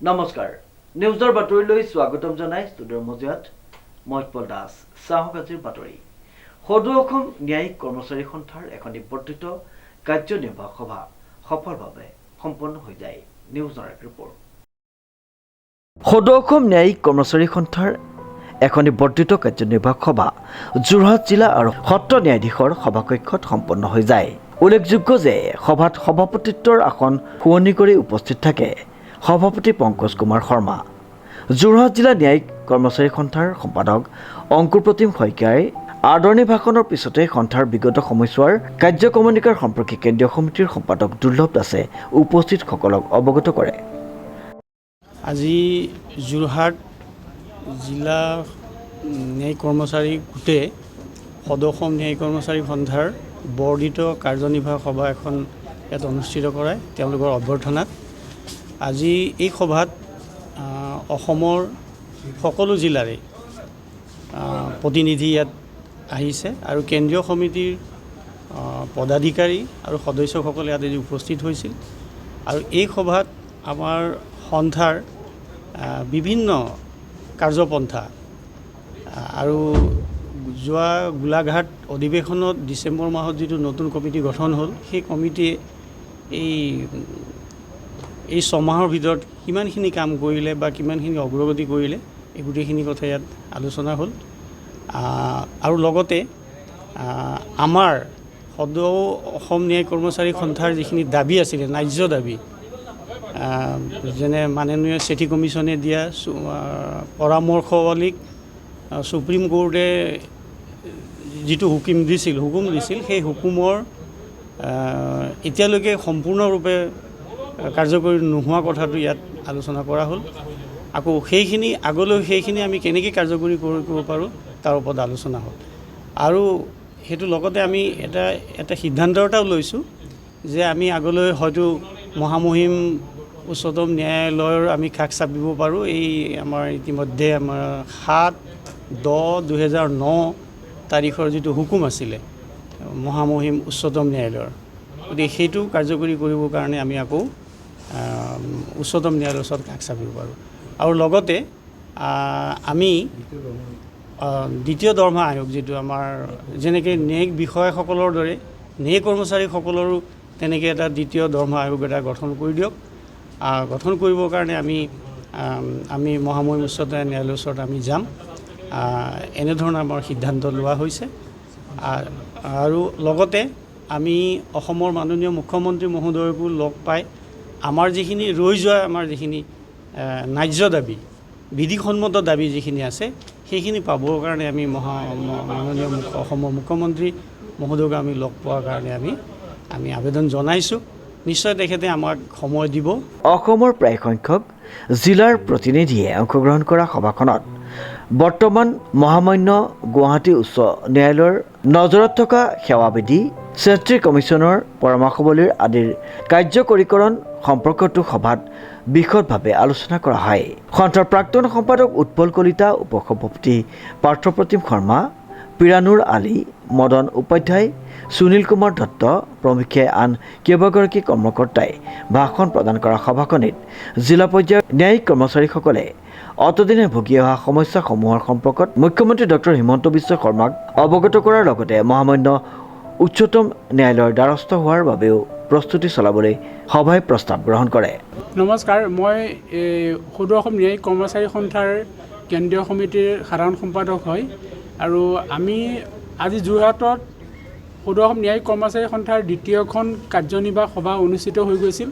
নমস্কাৰ নিউজৰ বাতৰিলৈ স্বাগতম জনাই ষ্টুডিঅ'ৰ মজিয়াত মই উৎপল দাস চাহক আজিৰ বাতৰি সদৌ অসম ন্যায়িক কৰ্মচাৰী সন্থাৰ এখন বৰ্ধিত কাৰ্যনিৰ্বাহক সভা সফলভাৱে সম্পন্ন হৈ যায় নিউজৰ এক ৰিপৰ্ট সদৌ অসম ন্যায়িক কৰ্মচাৰী সন্থাৰ এখন বৰ্ধিত কাৰ্যনিৰ্বাহক সভা যোৰহাট জিলা আৰু সত্ৰ ন্যায়াধীশৰ সভাকক্ষত সম্পন্ন হৈ যায় উল্লেখযোগ্য যে সভাত সভাপতিত্বৰ আসন শুৱনি কৰি উপস্থিত থাকে সভাপতি পংকজ কুমাৰ শৰ্মা যোৰহাট জিলা ন্যায়িক কৰ্মচাৰী সন্থাৰ সম্পাদক অংকুৰ প্ৰতিম শইকীয়াই আদৰণি ভাষণৰ পিছতে সন্থাৰ বিগত সময়ছোৱাৰ কাৰ্যক্ৰমণিকাৰ সম্পৰ্কে কেন্দ্ৰীয় সমিতিৰ সম্পাদক দুৰ্লভ দাসে উপস্থিতসকলক অৱগত কৰে আজি যোৰহাট জিলা ন্যায়িক কৰ্মচাৰী গোটে সদৌ অসম ন্যায়িক কৰ্মচাৰী সন্থাৰ বৰ্ধিত কাৰ্যনিৰ্বাহক সভা এখন ইয়াত অনুষ্ঠিত কৰায় তেওঁলোকৰ অভ্যৰ্থনাত আজি এই সভাত অসমৰ সকলো জিলাৰে প্ৰতিনিধি ইয়াত আহিছে আৰু কেন্দ্ৰীয় সমিতিৰ পদাধিকাৰী আৰু সদস্যসকলে ইয়াত উপস্থিত হৈছিল আৰু এই সভাত আমাৰ সন্থাৰ বিভিন্ন কাৰ্যপন্থা আৰু যোৱা গোলাঘাট অধিৱেশনত ডিচেম্বৰ মাহত যিটো নতুন কমিটি গঠন হ'ল সেই কমিটিয়ে এই ছমাহৰ ভিতৰত কিমানখিনি কাম কৰিলে বা কিমানখিনি অগ্ৰগতি কৰিলে এই গোটেইখিনি কথা ইয়াত আলোচনা হ'ল আৰু লগতে আমাৰ সদৌ অসম ন্যায়িক কৰ্মচাৰী সন্থাৰ যিখিনি দাবী আছিলে ন্যায্য দাবী যেনে মাননীয় চেঠি কমিশ্যনে দিয়া পৰামৰ্শৱলীক সুপ্ৰিম কোৰ্টে যিটো হুকুম দিছিল সেই হুকুমৰ এতিয়ালৈকে সম্পূৰ্ণৰূপে কাৰ্যকৰী নোহোৱা কথাটো ইয়াত আলোচনা কৰা হ'ল আকৌ সেইখিনি আমি কেনেকৈ কাৰ্যকৰী কৰিব পাৰোঁ তাৰ ওপৰত আলোচনা হ'ল আৰু সেইটো লগতে আমি এটা সিদ্ধান্ত এটাও লৈছোঁ যে আমি আগলৈ হয়তো মহামহিম উচ্চতম ন্যায়ালয়ৰ আমি কাষ চাপিব পাৰোঁ এই আমাৰ ইতিমধ্যে আমাৰ 7/10/2009 তাৰিখৰ যিটো হুকুম আছিলে মহামহিম উচ্চতম ন্যায়ালয়ৰ গতিকে সেইটো কাৰ্যকৰী কৰিবৰ কাৰণে আমি আকৌ উচ্চতম ন্যায়ালয়ৰ ওচৰত কাষ চাপিব পাৰোঁ আৰু লগতে আমি দ্বিতীয় দৰমহা আয়োগ যিটো আমাৰ যেনেকৈ ন্যায়িক বিষয়াসকলৰ দৰে ন্যায়িক কৰ্মচাৰীসকলৰো তেনেকৈ এটা দ্বিতীয় দৰমহা আয়োগ এটা গঠন কৰি দিয়ক গঠন কৰিবৰ কাৰণে আমি মহামহিম উচ্চতম ন্যায়ালয়ৰ ওচৰত আমি যাম এনেধৰণৰ আমাৰ সিদ্ধান্ত লোৱা হৈছে আৰু লগতে আমি অসমৰ মাননীয় মুখ্যমন্ত্ৰী মহোদয়কো লগ পাই আমাৰ যিখিনি ৰৈ যোৱা আমাৰ যিখিনি ন্যায্য দাবী বিধিসন্মত দাবী যিখিনি আছে সেইখিনি পাবৰ কাৰণে আমি মাননীয় অসমৰ মুখ্যমন্ত্ৰী মহোদয়ক আমি লগ পোৱাৰ কাৰণে আমি আবেদন জনাইছোঁ নিশ্চয় তেখেতে আমাক সময় দিব অসমৰ প্ৰায় সংখ্যক জিলাৰ প্ৰতিনিধিয়ে অংশগ্ৰহণ কৰা সভাখনত বৰ্তমান মহামান্য গুৱাহাটী উচ্চ ন্যায়ালয়ৰ নজৰত থকা সেৱাবিধি চেত্ৰী কমিশ্যনৰ পৰামৰ্শৱলীৰ আদিৰ কাৰ্যকৰীকৰণ সম্পৰ্কতো সভাত বিশদভাৱে আলোচনা কৰা হয় সন্থাৰ প্ৰাক্তন সম্পাদক উৎপল কলিতা উপসভাপতি পাৰ্থপ্ৰতিম শৰ্মা পিৰানুৰ আলী মদন উপাধ্যায় সুনীল কুমাৰ দত্ত প্ৰমুখ্যে আন কেইবাগৰাকী কৰ্মকৰ্তাই ভাষণ প্ৰদান কৰা সভাখনিত জিলা পৰ্যায়ৰ ন্যায়িক কৰ্মচাৰীসকলে অতদিনে ভুগি অহা সমস্যাসমূহৰ সম্পৰ্কত মুখ্যমন্ত্ৰী ডক্টৰ হিমন্ত বিশ্ব শৰ্মাক অৱগত কৰাৰ লগতে মহামান্য উচ্চতম ন্যায়ালয়ৰ দ্বাৰস্থ হোৱাৰ বাবেও প্ৰস্তুতি চলাবলৈ সভাই প্ৰস্তাৱ গ্ৰহণ কৰে নমস্কাৰ মই সদৌ অসম ন্যায়িক কৰ্মচাৰী সন্থাৰ কেন্দ্ৰীয় সমিতিৰ সাধাৰণ সম্পাদক হয় আৰু আমি আজি যোৰহাটত সদৌ অসম ন্যায়িক কৰ্মচাৰী সন্থাৰ দ্বিতীয়খন কাৰ্যনিৰ্বাহক সভা অনুষ্ঠিত হৈ গৈছিল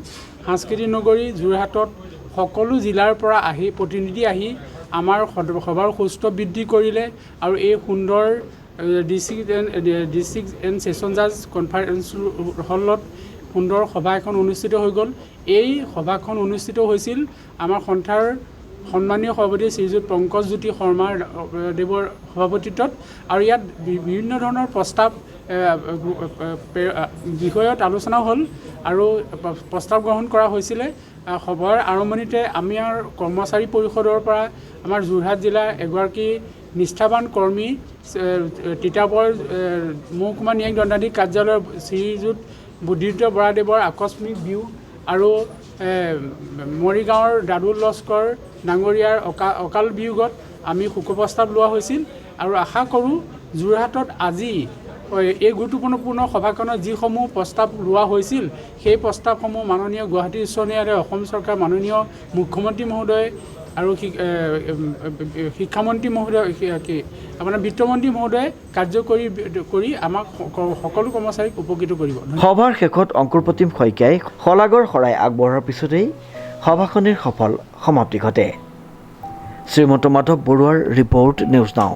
সাংস্কৃতিক নগৰী যোৰহাটত সকলো জিলাৰ পৰা প্ৰতিনিধি আহি আমাৰ সভাৰ সুস্থ বৃদ্ধি কৰিলে আৰু এই সুন্দৰ ডিষ্ট্ৰিক্ট এণ্ড ছেছন জাজ কনফাৰেন্স হলত সুন্দৰ সভা এখন অনুষ্ঠিত হৈ গ'ল এই সভাখন অনুষ্ঠিত হৈছিল আমাৰ সন্থাৰ সন্মানীয় সভাপতি শ্ৰীযুত পংকজ জ্যোতি শৰ্মাৰ দেৱৰ সভাপতিত্বত আৰু ইয়াত বিভিন্ন ধৰণৰ প্ৰস্তাৱ বিষয়ত আলোচনা হ'ল আৰু প্ৰস্তাৱ গ্ৰহণ কৰা হৈছিলে সভাৰ আৰম্ভণিতে আমাৰ কৰ্মচাৰী পৰিষদৰ পৰা আমাৰ যোৰহাট জিলাৰ এগৰাকী নিষ্ঠাবান কৰ্মী তিতাবৰ মহকুমা ন্যায়িক দণ্ডাধীশ কাৰ্যালয়ৰ শ্ৰীযুত বুদ্ধিদীপ্ত বৰাদেৱৰ আকস্মিক বিয়োগ আৰু মৰিগাঁৱৰ দাদুল লস্কৰ ডাঙৰীয়াৰ অকাল বিয়োগত আমি শোক প্ৰস্তাৱ লোৱা হৈছিল আৰু আশা কৰোঁ যোৰহাটত আজি এই গুৰুত্বপূৰ্ণ সভাখনত যিসমূহ প্ৰস্তাৱ লোৱা হৈছিল সেই প্ৰস্তাৱসমূহ মাননীয় গুৱাহাটী উচ্চ ন্যায়ালয়ে অসম চৰকাৰ মাননীয় মুখ্যমন্ত্ৰী মহোদয় আৰু শিক্ষামন্ত্ৰী মহোদয় আপোনাৰ বিত্তমন্ত্ৰী মহোদয়ে কাৰ্যকৰী কৰি আমাক সকলো কৰ্মচাৰীক উপকৃত কৰিব। সভাৰ শেষত অংকুৰপ্ৰতিম শইকীয়াই শলাগৰ শৰাই আগবঢ়োৱাৰ পিছতেই সভাখনিৰ সফল সমাপ্তি ঘটে। শ্ৰীমন্ত মাধৱ বৰুৱাৰ ৰিপৰ্ট, নিউজ নাও।